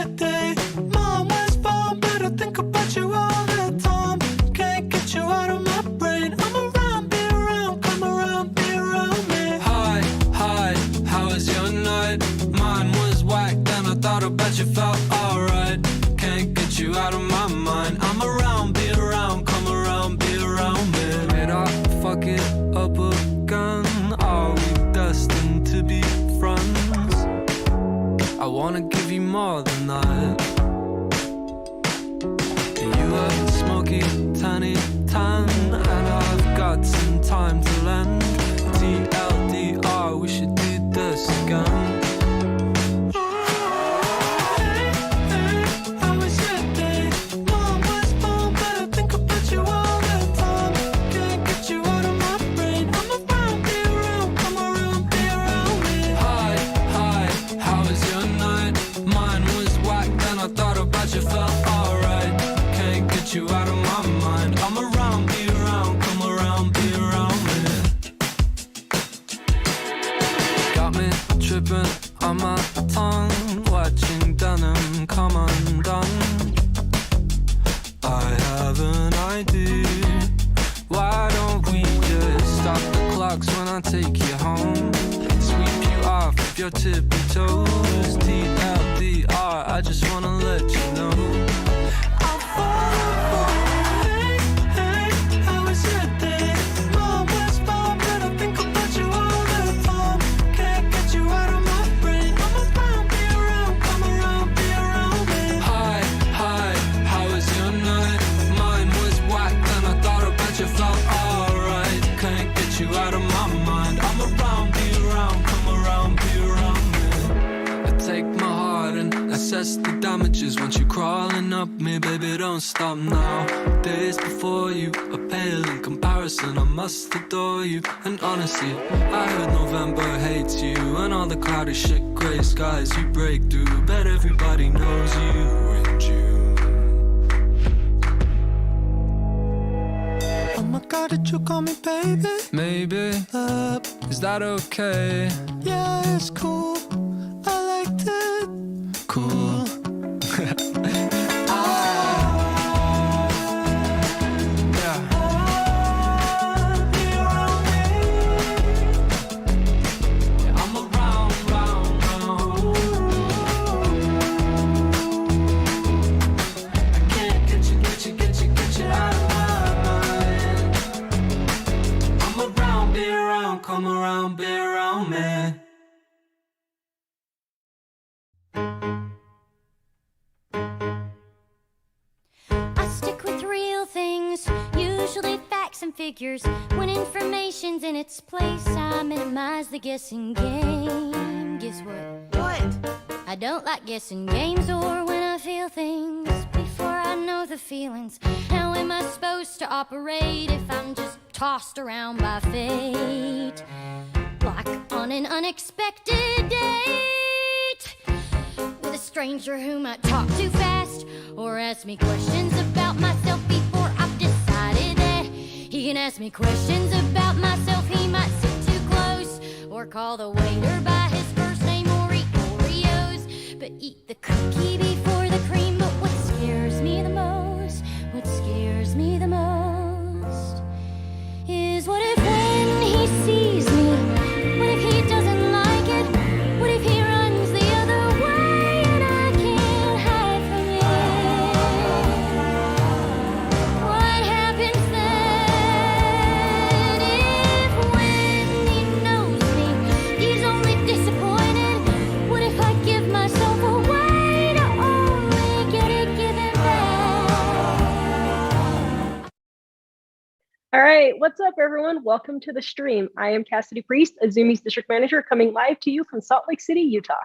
shit day. Mom was born, but I think about you all the time. Can't get you out of my brain. I'm around, be around, come around, be around me. Hi, how was your night? Mine was whack, then I thought about you, felt alright. Can't get you out of my mind. I'm around, be around, come around, be around me. Did I fuck it up again? Are we destined to be friends? I wanna give you more than that. You a smoky, tiny tan, and I've got some time to lend. TLDR, we should do this again. You out of my mind. I'm around, be around, come around, be around me. Got me tripping on my tongue, watching denim come undone. I have an idea. Why don't we just stop the clocks when I take you home? Sweep you off of your tippy toes. TLDR, I just wanna let you know. You out of my mind. I'm around, be around, come around, be around me. I take my heart and assess the damages. Once you crawling up me, baby, don't stop now. Days before you are pale in comparison. I must adore you. And honestly, I heard November hates you, and all the cloudy shit, gray skies you break through. Bet everybody knows you in June. Oh my God, did you call me baby? Maybe. Is that okay? Yeah, it's cool. I liked it. Cool. Come around, be around me. I stick with real things, usually facts and figures. When information's in its place, I minimize the guessing game. Guess what? What? I don't like guessing games or when I feel things before I know the feelings. How am I supposed to operate if I'm just tossed around by fate? Like on an unexpected date with a stranger who might talk too fast or ask me questions about myself before I've decided that he can ask me questions about myself. He might sit too close or call the waiter by his first name or eat Oreos, but eat the cookie before the cream. But what scares me the most, what scares me the most is what if when he sees me, what if he doesn't like it? What if he runs the other way and I can't hide from it? What happens then if when he knows me, he's only disappointed? What if I give myself away to only get it given back? All right, what's up, everyone? Welcome to the stream. I am Cassidy Priest, Azumi's district manager, coming live to you from Salt Lake City, Utah.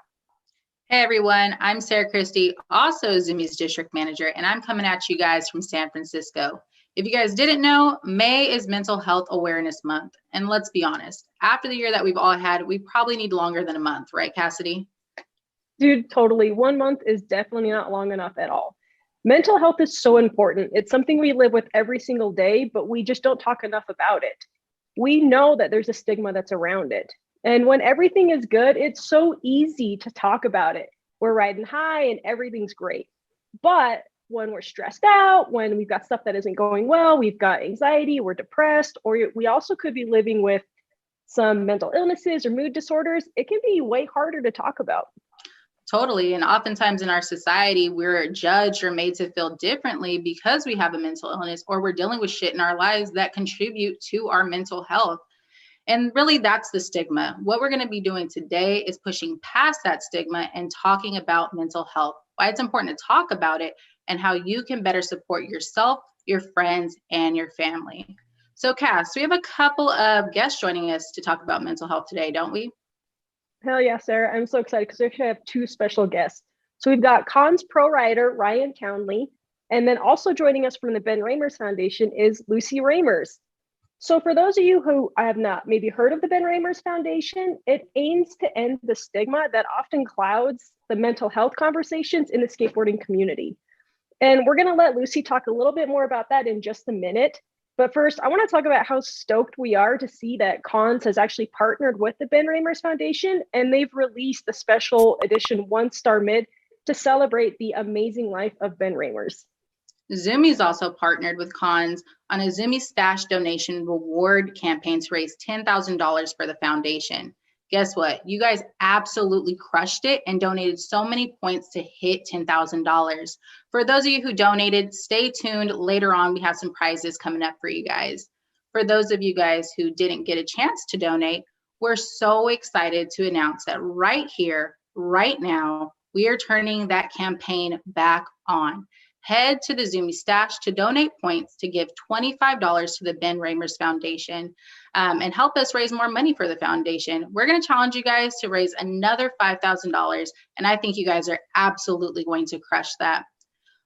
Hey everyone, I'm Sarah Christie, also Zumi's district manager, and I'm coming at you guys from San Francisco. If you guys didn't know, May is Mental Health Awareness Month. And let's be honest, after the year that we've all had, we probably need longer than a month, right, Cassidy? Dude, totally. 1 month is definitely not long enough at all. Mental health is so important. It's something we live with every single day, but we just don't talk enough about it. We know that there's a stigma that's around it. And when everything is good, it's so easy to talk about it. we're riding high and everything's great. But when we're stressed out, when we've got stuff that isn't going well, we've got anxiety, we're depressed, or we also could be living with some mental illnesses or mood disorders, it can be way harder to talk about. Totally. And oftentimes in our society, we're judged or made to feel differently because we have a mental illness, or we're dealing with shit in our lives that contribute to our mental health. And really, that's the stigma. What we're going to be doing today is pushing past that stigma and talking about mental health, why it's important to talk about it, and how you can better support yourself, your friends, and your family. So, Cass, we have a couple of guests joining us to talk about mental health today, don't we? Hell yeah, Sarah. I'm so excited because we actually have two special guests. So we've got Cons pro rider Ryan Townley, and then also joining us from the Ben Raemers Foundation is Lucy Raemers. So for those of you who have not maybe heard of the Ben Raemers Foundation, it aims to end the stigma that often clouds the mental health conversations in the skateboarding community. And we're going to let Lucy talk a little bit more about that in just a minute. But first, I want to talk about how stoked we are to see that Cons has actually partnered with the Ben Raemers Foundation, and they've released the special edition 1-star mid to celebrate the amazing life of Ben Raemers. Zumi's also partnered with Cons on a Zumi Stash donation reward campaign to raise $10,000 for the foundation. Guess what? You guys absolutely crushed it and donated so many points to hit $10,000. For those of you who donated, stay tuned. Later on, we have some prizes coming up for you guys. For those of you guys who didn't get a chance to donate, we're so excited to announce that right here, right now, we are turning that campaign back on. Head to the Zumi Stash to donate points to give $25 to the Ben Raemers Foundation and help us raise more money for the foundation. We're going to challenge you guys to raise another $5,000, and I think you guys are absolutely going to crush that.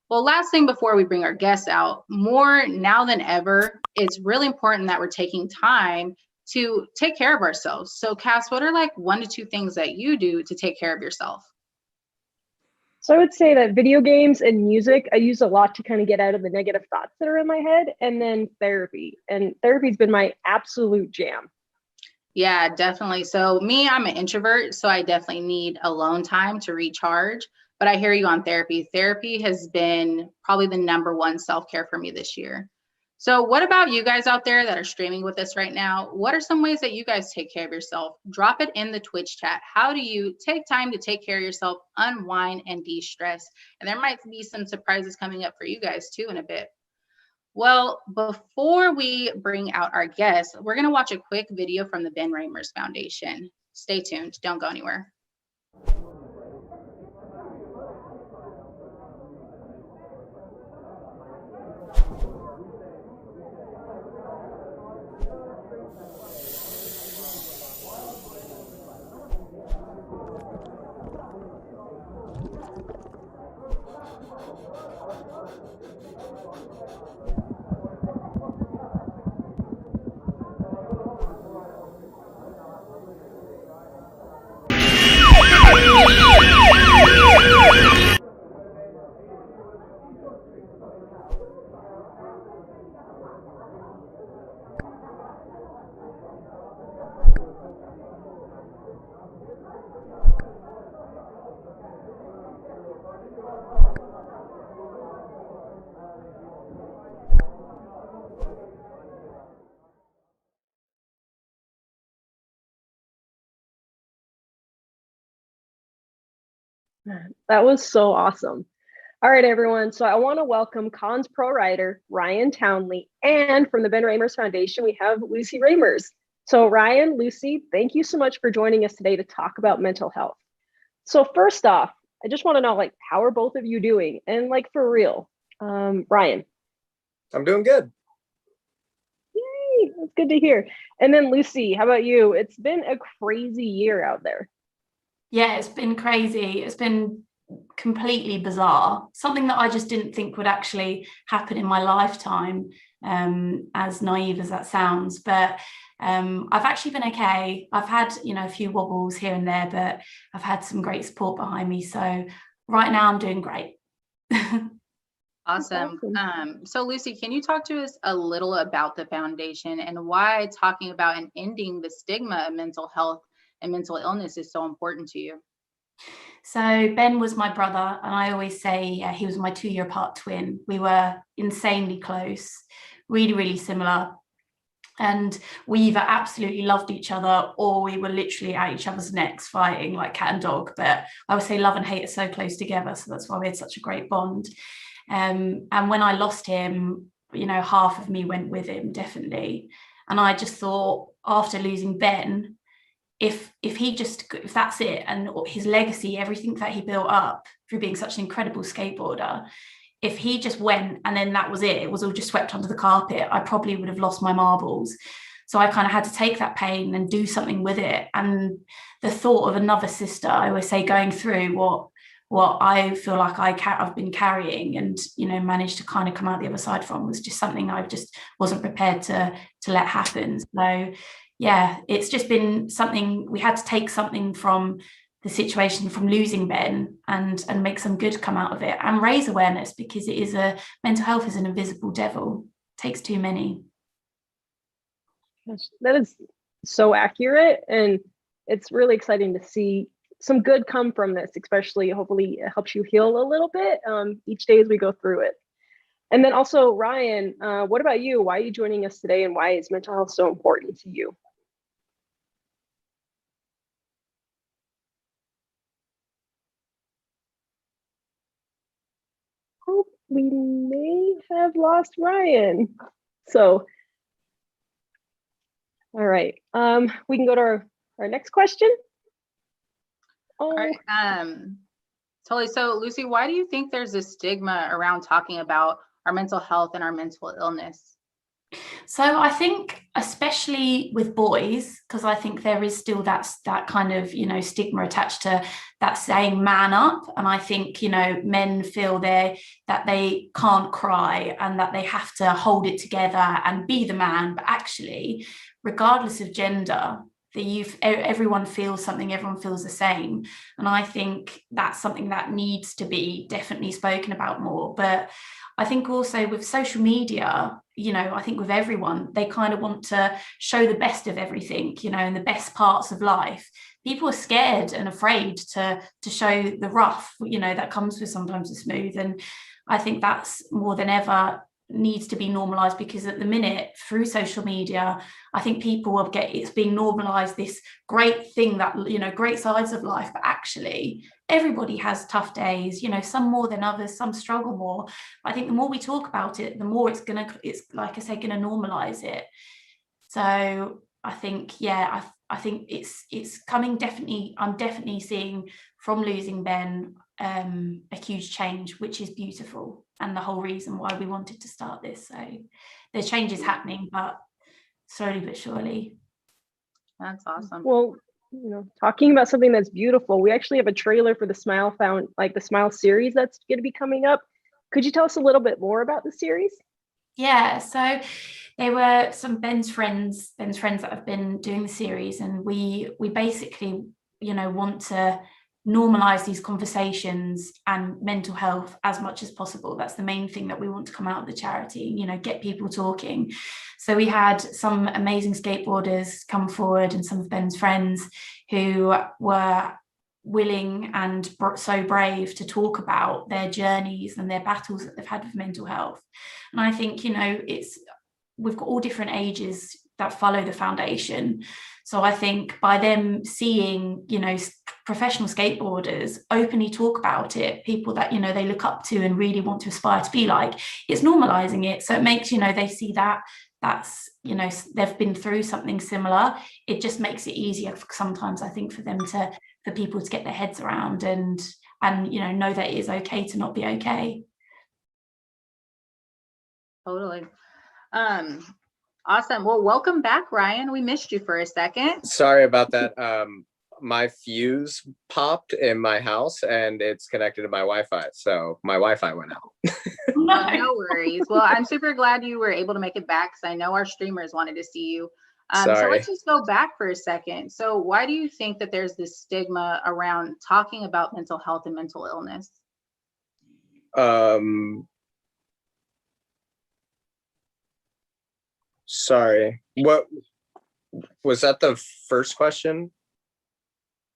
Well, last thing before we bring our guests out, more now than ever, it's really important that we're taking time to take care of ourselves. So, Cass, what are like 1 to 2 things that you do to take care of yourself? So I would say that video games and music, I use a lot to kind of get out of the negative thoughts that are in my head, and then therapy. And therapy's been my absolute jam. Yeah, definitely. So me, I'm an introvert, so I definitely need alone time to recharge. But I hear you on therapy. Therapy has been probably the #1 self-care for me this year. So what about you guys out there that are streaming with us right now? What are some ways that you guys take care of yourself? Drop it in the Twitch chat. How do you take time to take care of yourself, unwind, and de-stress? And there might be some surprises coming up for you guys too in a bit. Well, before we bring out our guests, we're going to watch a quick video from the Ben Raemers Foundation. Stay tuned. Don't go anywhere. That was so awesome. All right, everyone. So I want to welcome Cons pro rider Ryan Townley, and from the Ben Raemers Foundation, we have Lucy Raemers. So Ryan, Lucy, thank you so much for joining us today to talk about mental health. So first off, I just want to know, like, how are both of you doing? And like, for real, Ryan. I'm doing good. Yay, that's good to hear. And then Lucy, how about you? It's been a crazy year out there. Yeah, it's been crazy. It's been completely bizarre. Something that I just didn't think would actually happen in my lifetime, as naive as that sounds. But I've actually been okay. I've had, a few wobbles here and there, but I've had some great support behind me. So right now I'm doing great. Awesome. So Lucy, can you talk to us a little about the foundation and why talking about and ending the stigma of mental health and mental illness is so important to you? So Ben was my brother, and I always say he was my 2-year apart twin. We were insanely close, really, really similar. And we either absolutely loved each other or we were literally at each other's necks fighting like cat and dog. But I would say love and hate are so close together. So that's why we had such a great bond. And when I lost him, half of me went with him, definitely. And I just thought, after losing Ben, if that's it, and his legacy, everything that he built up through being such an incredible skateboarder, if he just went and then that was it was all just swept under the carpet, I probably would have lost my marbles. So I kind of had to take that pain and do something with it. And the thought of another sister, I always say, going through what I feel like I've been carrying and managed to kind of come out the other side from, was just something I just wasn't prepared to let happen. So yeah, it's just been something, we had to take something from the situation, from losing Ben, and make some good come out of it and raise awareness, because mental health is an invisible devil. It takes too many. That is so accurate, and it's really exciting to see some good come from this, especially hopefully it helps you heal a little bit each day as we go through it. And then also, Ryan, what about you? Why are you joining us today, and why is mental health so important to you? Oh, we may have lost Ryan. So, all right, we can go to our next question. Oh, All right. Totally. So Lucy, why do you think there's a stigma around talking about our mental health and our mental illness? So I think, especially with boys, because I think there is still that kind of stigma attached to that saying "man up," and I think men feel that they can't cry and that they have to hold it together and be the man. But actually, regardless of gender, everyone feels something, everyone feels the same, and I think that's something that needs to be definitely spoken about more. But I think also with social media, I think with everyone, they kind of want to show the best of everything, and the best parts of life. People are scared and afraid to show the rough, that comes with sometimes the smooth. And I think that's more than ever needs to be normalized, because at the minute, through social media, I think people will it's being normalized, this great thing that great sides of life, but actually everybody has tough days, some more than others, some struggle more. I think the more we talk about it, the more it's like I say, gonna normalize it. So I think, I think it's coming. Definitely, I'm definitely seeing from losing Ben a huge change, which is beautiful, and the whole reason why we wanted to start this. So the change is happening, but slowly but surely. That's awesome. well, talking about something that's beautiful, we actually have a trailer for the Smile series that's going to be coming up. Could you tell us a little bit more about the series? Yeah, so they were some Ben's friends that have been doing the series, and we basically want to normalize these conversations and mental health as much as possible. That's the main thing that we want to come out of the charity, get people talking. So we had some amazing skateboarders come forward, and some of Ben's friends who were willing and so brave to talk about their journeys and their battles that they've had with mental health. And I think we've got all different ages that follow the foundation. So I think by them seeing, professional skateboarders openly talk about it, people that, they look up to and really want to aspire to be like, it's normalizing it. So it makes, they see that's, they've been through something similar. It just makes it easier sometimes, I think, for people to get their heads around and know that it is okay to not be okay. Totally. Awesome. Well, welcome back, Ryan. We missed you for a second. Sorry about that. My fuse popped in my house and it's connected to my Wi-Fi. So my Wi-Fi went out. No worries. Well, I'm super glad you were able to make it back, because I know our streamers wanted to see you. So let's just go back for a second. So why do you think that there's this stigma around talking about mental health and mental illness? Sorry, what was that, the first question?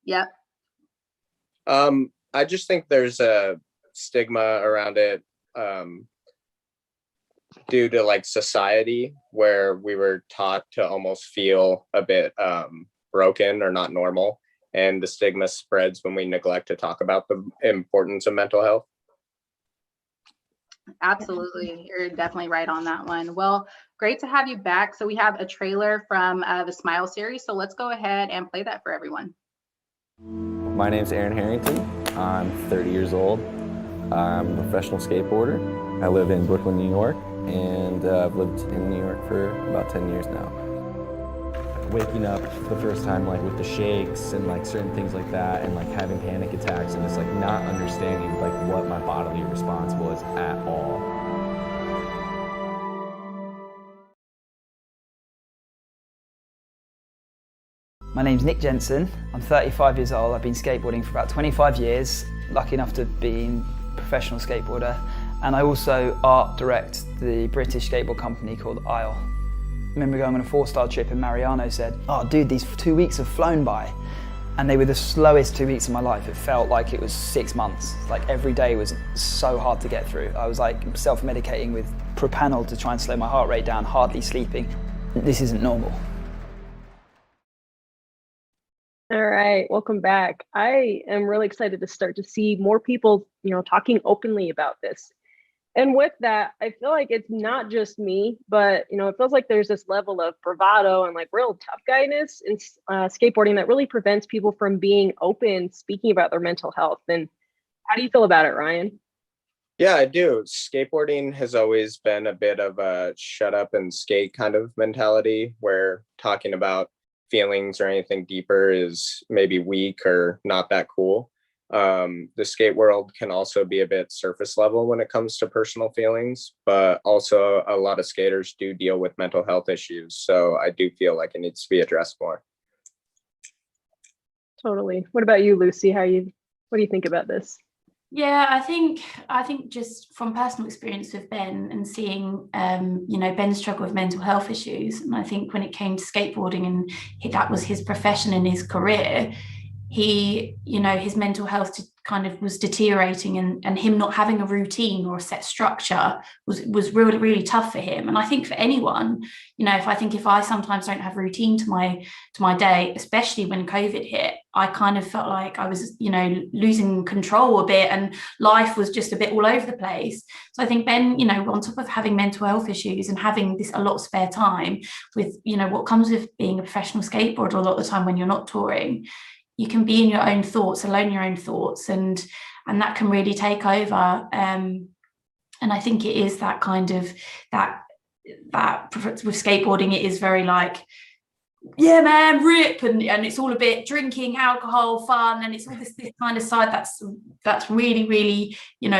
Yep. I just think there's a stigma around it due to like society, where we were taught to almost feel a bit broken or not normal. And the stigma spreads when we neglect to talk about the importance of mental health. Absolutely. You're definitely right on that one. Well, great to have you back. So we have a trailer from the Smile series. So let's go ahead and play that for everyone. My name's Aaron Harrington. I'm 30 years old. I'm a professional skateboarder. I live in Brooklyn, New York, and I've lived in New York for about 10 years now. Waking up the first time like with the shakes and like certain things like that, and like having panic attacks and just like not understanding like what my bodily response was at all. My name's Nick Jensen. I'm 35 years old. I've been skateboarding for about 25 years, lucky enough to be a professional skateboarder. And I also art direct the British skateboard company called Isle. I remember going on a 4-star trip and Mariano said, "Oh dude, these 2 weeks have flown by." And they were the slowest 2 weeks of my life. It felt like it was 6 months. Like every day was so hard to get through. I was like self-medicating with propanol to try and slow my heart rate down, hardly sleeping. This isn't normal. All right, welcome back. I am really excited to start to see more people, talking openly about this. And with that, I feel like it's not just me, but it feels like there's this level of bravado and like real tough guyness in skateboarding that really prevents people from being open, speaking about their mental health. And how do you feel about it, Ryan? Yeah, I do. Skateboarding has always been a bit of a shut up and skate kind of mentality, where talking about feelings or anything deeper is maybe weak or not that cool. The skate world can also be a bit surface level when it comes to personal feelings, but also a lot of skaters do deal with mental health issues. So I do feel like it needs to be addressed more. Totally. What about you, Lucy? What do you think about this? Yeah, I think just from personal experience with Ben and seeing, Ben struggle with mental health issues. And I think when it came to skateboarding and that was his profession and his career, his mental health kind of was deteriorating, and him not having a routine or a set structure was really, really tough for him. And I think for anyone, if I sometimes don't have routine to my day, especially when COVID hit, I kind of felt like I was, losing control a bit, and life was just a bit all over the place. So I think Ben, on top of having mental health issues and having a lot of spare time with, what comes with being a professional skateboarder a lot of the time when you're not touring, you can be in your own thoughts, alone in your own thoughts, and that can really take over. And I think it is that kind of that with skateboarding, it is very like, yeah, man, rip, and it's all a bit drinking, alcohol, fun, and it's all this kind of side that's really, really,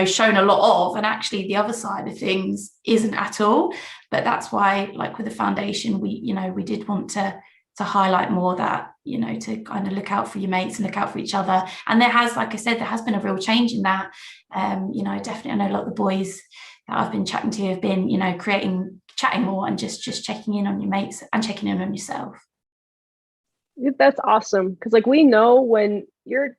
shown a lot of, and actually the other side of things isn't at all. But that's why, like with the foundation, we did want to highlight more that, to kind of look out for your mates and look out for each other. And there has, like I said, there has been a real change in that. Definitely, I know a lot of the boys that I've been chatting to have been, chatting more and just checking in on your mates and checking in on yourself. That's awesome. Because like we know when you're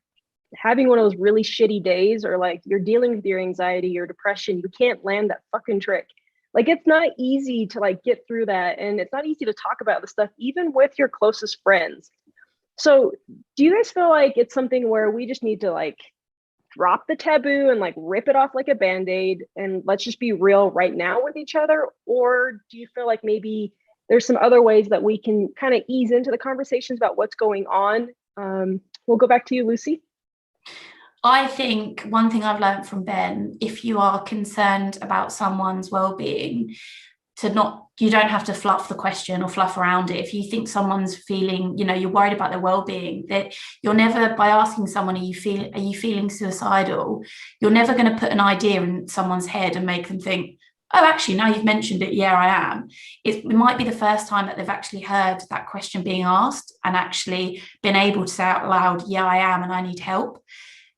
having one of those really shitty days, or like you're dealing with your anxiety, your depression, you can't land that fucking trick. Like it's not easy to like get through that, and it's not easy to talk about the stuff even with your closest friends. So do you guys feel like it's something where we just need to like drop the taboo and like rip it off like a band-aid, and let's just be real right now with each other? Or do you feel like maybe there's some other ways that we can kind of ease into the conversations about what's going on? We'll go back to you, Lucy. I think one thing I've learned from Ben, if you are concerned about someone's well-being, you don't have to fluff the question or fluff around it. If you think someone's feeling, you're worried about their well-being, that you're never, by asking someone, are you feeling suicidal? You're never going to put an idea in someone's head and make them think, oh, actually, now you've mentioned it, yeah, I am. It might be the first time that they've actually heard that question being asked and actually been able to say out loud, yeah, I am, and I need help.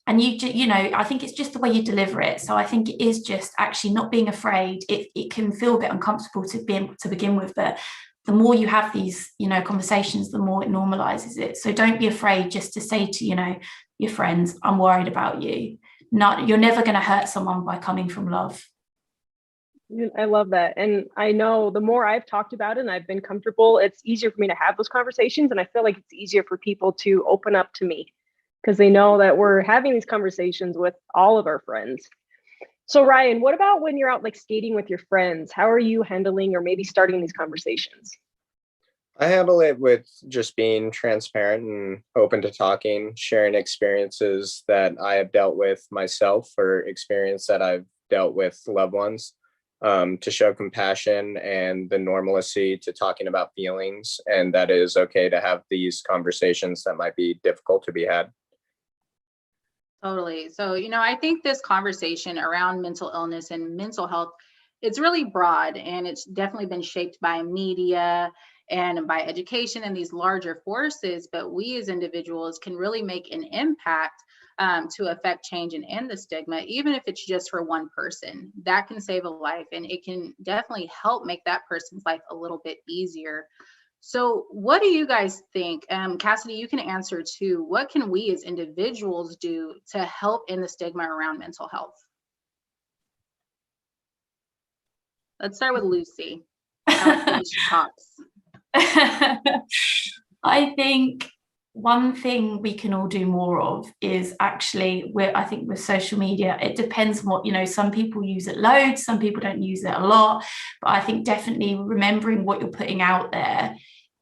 And I think it's just the way you deliver it. So I think it is just actually not being afraid. It can feel a bit uncomfortable to begin with, but the more you have these, conversations, the more it normalizes it. So don't be afraid just to say to, your friends, I'm worried about you. You're never going to hurt someone by coming from love. I love that. And I know the more I've talked about it and I've been comfortable, it's easier for me to have those conversations. And I feel like it's easier for people to open up to me because they know that we're having these conversations with all of our friends. So Ryan, what about when you're out like skating with your friends? How are you handling or maybe starting these conversations? I handle it with just being transparent and open to talking, sharing experiences that I have dealt with myself or experience that I've dealt with loved ones, to show compassion and the normalcy to talking about feelings, and that it is okay to have these conversations that might be difficult to be had. Totally. So, I think this conversation around mental illness and mental health, it's really broad, and it's definitely been shaped by media and by education and these larger forces. But we as individuals can really make an impact to affect change and end the stigma, even if it's just for one person. That can save a life, and it can definitely help make that person's life a little bit easier. So what do you guys think? Cassidy, you can answer too. What can we as individuals do to help end the stigma around mental health? Let's start with Lucy. She talks. I think one thing we can all do more of is actually, I think with social media, it depends on what, some people use it loads, some people don't use it a lot, but I think definitely remembering what you're putting out there.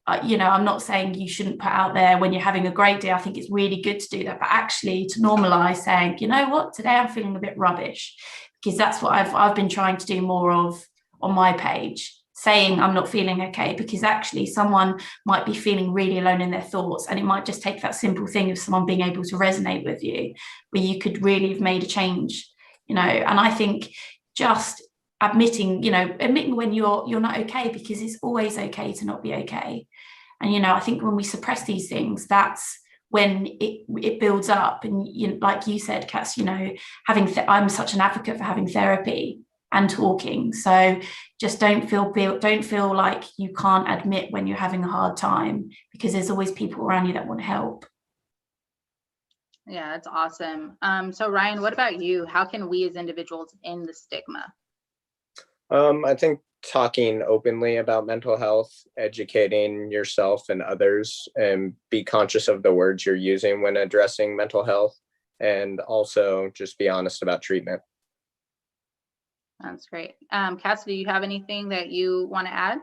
I'm not saying you shouldn't put out there when you're having a great day. I think it's really good to do that, but actually to normalize saying, you know what, today I'm feeling a bit rubbish, because that's what I've been trying to do more of on my page, saying I'm not feeling okay, because actually someone might be feeling really alone in their thoughts, and it might just take that simple thing of someone being able to resonate with you, where you could really have made a change, and I think just admitting when you're not okay, because it's always okay to not be okay. And I think when we suppress these things, that's when it builds up. And like you said, Cass, I'm such an advocate for having therapy and talking. So just don't feel like you can't admit when you're having a hard time, because there's always people around you that want to help. Yeah, that's awesome. So Ryan, what about you? How can we as individuals end the stigma? I think talking openly about mental health, educating yourself and others, and be conscious of the words you're using when addressing mental health, and also just be honest about treatment. That's great. Cassidy, do you have anything that you want to add?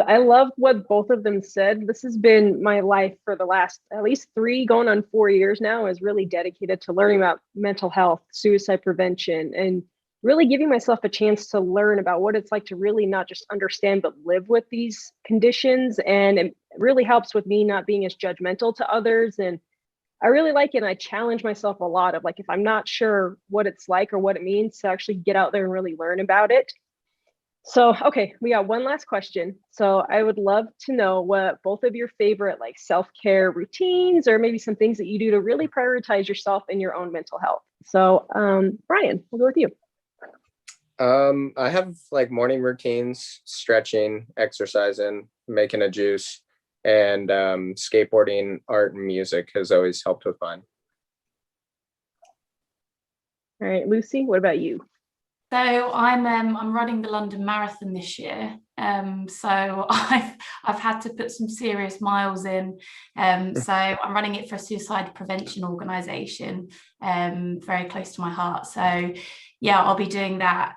I love what both of them said. This has been my life for the last at least 3 going on 4 years now, is really dedicated to learning about mental health, suicide prevention, and really giving myself a chance to learn about what it's like to really not just understand, but live with these conditions. And it really helps with me not being as judgmental to others. And I really like it. And I challenge myself a lot of like, if I'm not sure what it's like or what it means, to actually get out there and really learn about it. So, okay, we got one last question. So I would love to know what both of your favorite like self-care routines, or maybe some things that you do to really prioritize yourself and your own mental health. So Brian, we'll go with you. I have like morning routines, stretching, exercising, making a juice, and skateboarding, art, and music has always helped with mine. All right, Lucy, what about you? So I'm running the London Marathon this year. So I've had to put some serious miles in. So I'm running it for a suicide prevention organisation, very close to my heart. So yeah, I'll be doing that.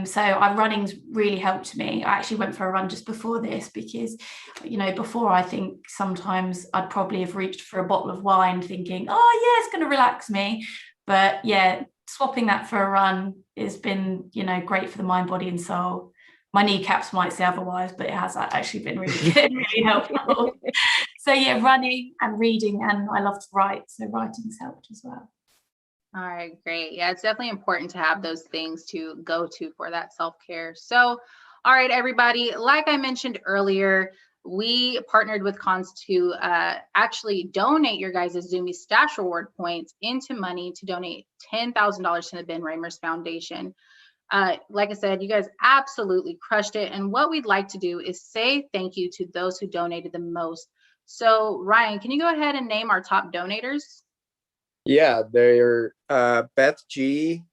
So running's really helped me. I actually went for a run just before this, because before, I think sometimes I'd probably have reached for a bottle of wine thinking, oh yeah, it's going to relax me. But yeah, swapping that for a run has been great for the mind, body and soul. My kneecaps might say otherwise, but it has actually been really good, really helpful. So yeah, running and reading, and I love to write, so writing's helped as well. All right, great. Yeah, it's definitely important to have those things to go to for that self-care. So, all right, everybody, like I mentioned earlier, we partnered with Cons to actually donate your guys' Zoomy Stash Reward points into money to donate $10,000 to the Ben Raemers Foundation. Like I said, you guys absolutely crushed it. And what we'd like to do is say thank you to those who donated the most. So Ryan, can you go ahead and name our top donators? Yeah, they're Beth G,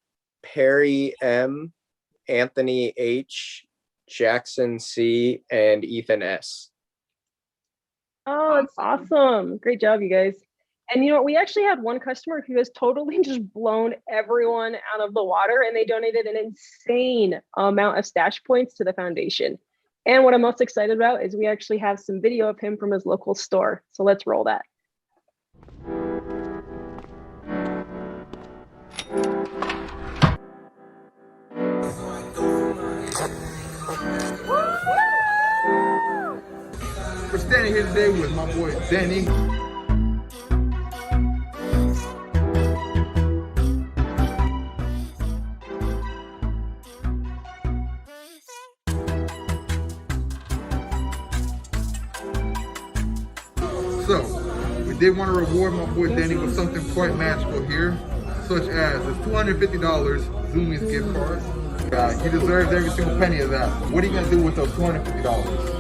Perry M, Anthony H, Jackson C, and Ethan S. Oh, it's awesome. Great job, you guys. And you know, we actually had one customer who has totally just blown everyone out of the water, and they donated an insane amount of stash points to the foundation. And what I'm most excited about is we actually have some video of him from his local store. So let's roll that. We're standing here today with my boy Danny. So, we did want to reward my boy Danny with something quite magical here, such as this $250 Zoomies gift card. He deserves every single penny of that. What are you gonna do with those $250?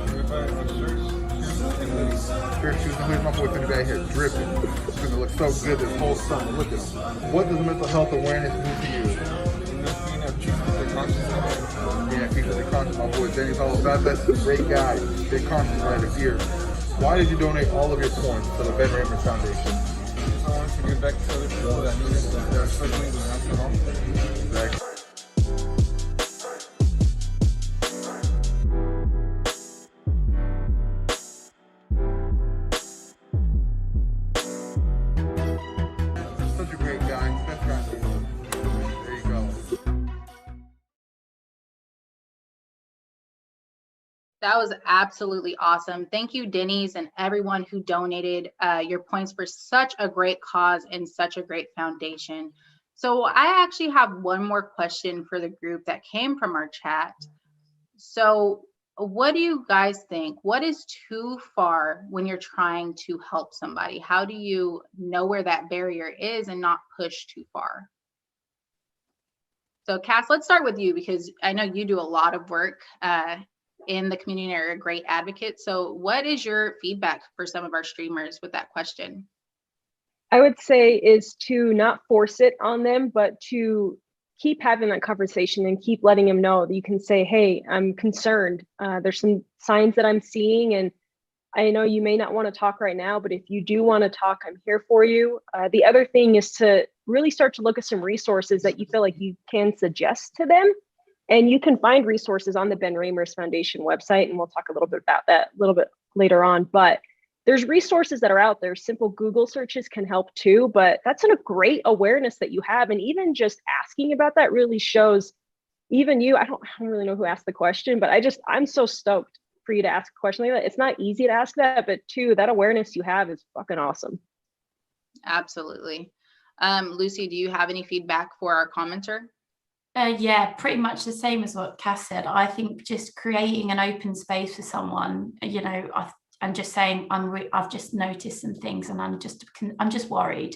Shirt, shoes, and here's my boy finna be out here dripping. It's gonna look so good this whole summer. Look at him. What does mental health awareness mean to you? Yeah, keep it conscious, my boy. Danny's all about that. Great guy. Stay conscious right here. Why did you donate all of your points to the Ben Raemers Foundation? I wanted to give back to other people that need it, that are struggling with mental health. Exactly. Such a great guy. Best guy in the world. There you go. That was absolutely awesome. Thank you, Denny's, and everyone who donated your points for such a great cause and such a great foundation. So I actually have one more question for the group that came from our chat. So what do you guys think? What is too far when you're trying to help somebody? How do you know where that barrier is and not push too far? So Cass, let's start with you because I know you do a lot of work in the community and are a great advocate. So what is your feedback for some of our streamers with that question? I would say is to not force it on them, but to keep having that conversation and keep letting them know that you can say, hey, I'm concerned. There's some signs that I'm seeing, and I know you may not want to talk right now, but if you do want to talk, I'm here for you. The other thing is to really start to look at some resources that you feel like you can suggest to them. And you can find resources on the Ben Raemers Foundation website, and we'll talk a little bit about that a little bit later on. But there's resources that are out there. Simple Google searches can help too, but that's a great awareness that you have. And even just asking about that really shows even you, I don't really know who asked the question, but I'm so stoked for you to ask a question like that. It's not easy to ask that, but two, that awareness you have is fucking awesome. Absolutely. Lucy, do you have any feedback for our commenter? Yeah, pretty much the same as what Cass said. I think just creating an open space for someone, you know, I'm just saying I've just noticed some things and I'm just worried.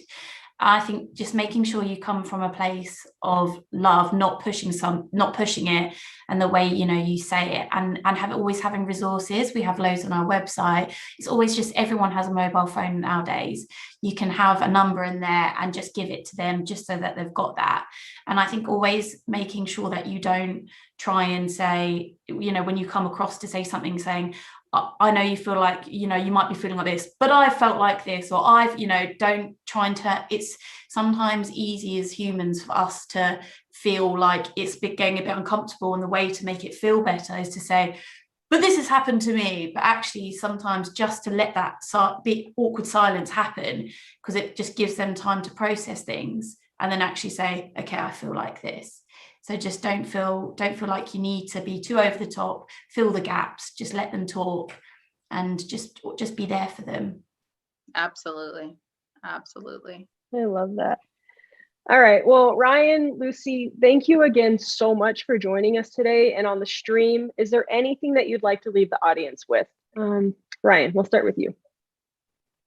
I think just making sure you come from a place of love, not pushing it, and the way, you know, you say it, and always having resources. We have loads on our website. It's always just, everyone has a mobile phone nowadays. You can have a number in there and just give it to them just so that they've got that. And I think always making sure that you don't try and say, you know, when you come across to say something, saying, I know you feel like, you know, you might be feeling like this, but I felt like this, or you know, don't try and it's sometimes easy as humans for us to feel like it's getting a bit uncomfortable, and the way to make it feel better is to say, but this has happened to me. But actually sometimes just to let that bit awkward silence happen, because it just gives them time to process things, and then actually say, okay, I feel like this. So just don't feel like you need to be too over the top, fill the gaps, just let them talk, and just be there for them. Absolutely. Absolutely. I love that. All right. Well, Ryan, Lucy, thank you again so much for joining us today and on the stream. Is there anything that you'd like to leave the audience with? Ryan, we'll start with you.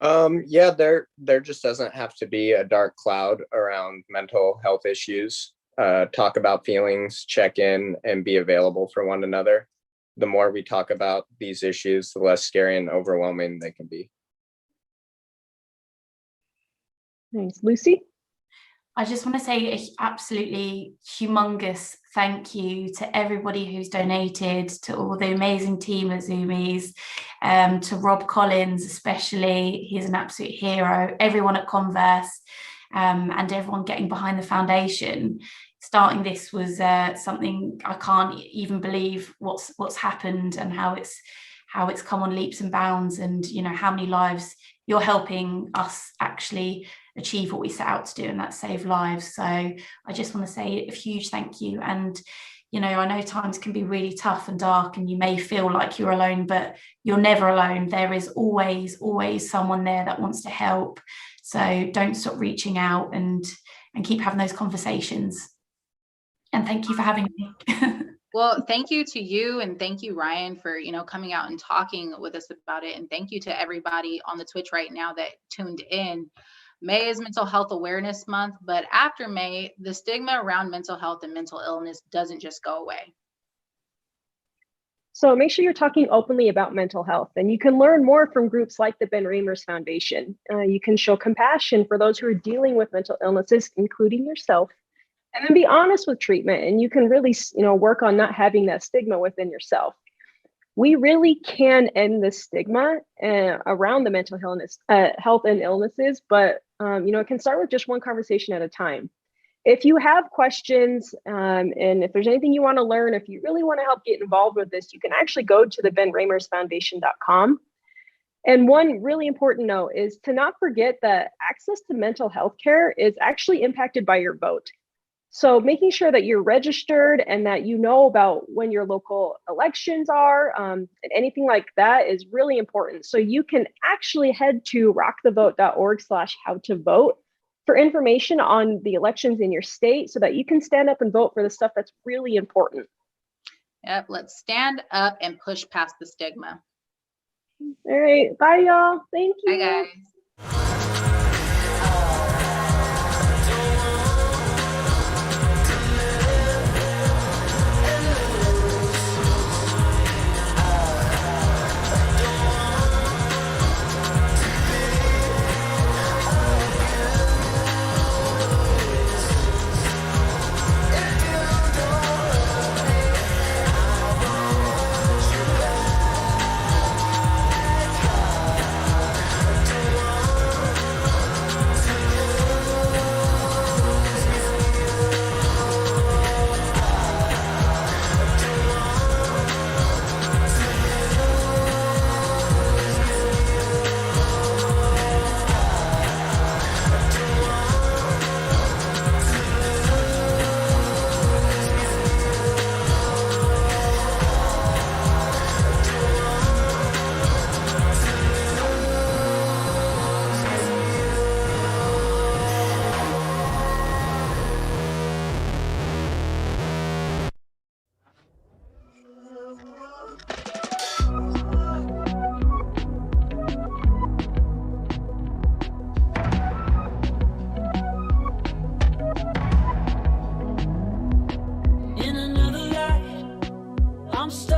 Yeah, there just doesn't have to be a dark cloud around mental health issues. Talk about feelings, check in, and be available for one another. The more we talk about these issues, the less scary and overwhelming they can be. Thanks. Lucy? I just want to say a absolutely humongous thank you to everybody who's donated, to all the amazing team at Zoomies, to Rob Collins especially. He's an absolute hero. Everyone at Converse, and everyone getting behind the foundation. Starting this was something I can't even believe what's happened and how it's come on leaps and bounds, and you know how many lives you're helping us actually achieve what we set out to do, and that's save lives. So I just want to say a huge thank you. And you know, I know times can be really tough and dark, and you may feel like you're alone, but you're never alone. There is always someone there that wants to help. So don't stop reaching out and keep having those conversations. And thank you for having me. Well, thank you to you, and thank you, Ryan, for coming out and talking with us about it. And thank you to everybody on the Twitch right now that tuned in. May is Mental Health Awareness Month, but after May, the stigma around mental health and mental illness doesn't just go away. So make sure you're talking openly about mental health, and you can learn more from groups like the Ben Raemers Foundation. You can show compassion for those who are dealing with mental illnesses, including yourself, and then be honest with treatment. And you can really, work on not having that stigma within yourself. We really can end the stigma around the mental health and illnesses, but it can start with just one conversation at a time. If you have questions, and if there's anything you want to learn, if you really want to help get involved with this, you can actually go to the benraemersfoundation.com. And one really important note is to not forget that access to mental health care is actually impacted by your vote. So making sure that you're registered and that you know about when your local elections are, and anything like that is really important. So you can actually head to rockthevote.org/how-to-vote for information on the elections in your state, so that you can stand up and vote for the stuff that's really important. Yep, let's stand up and push past the stigma. All right, bye y'all. Thank you. Bye guys. In another life, I'm stuck.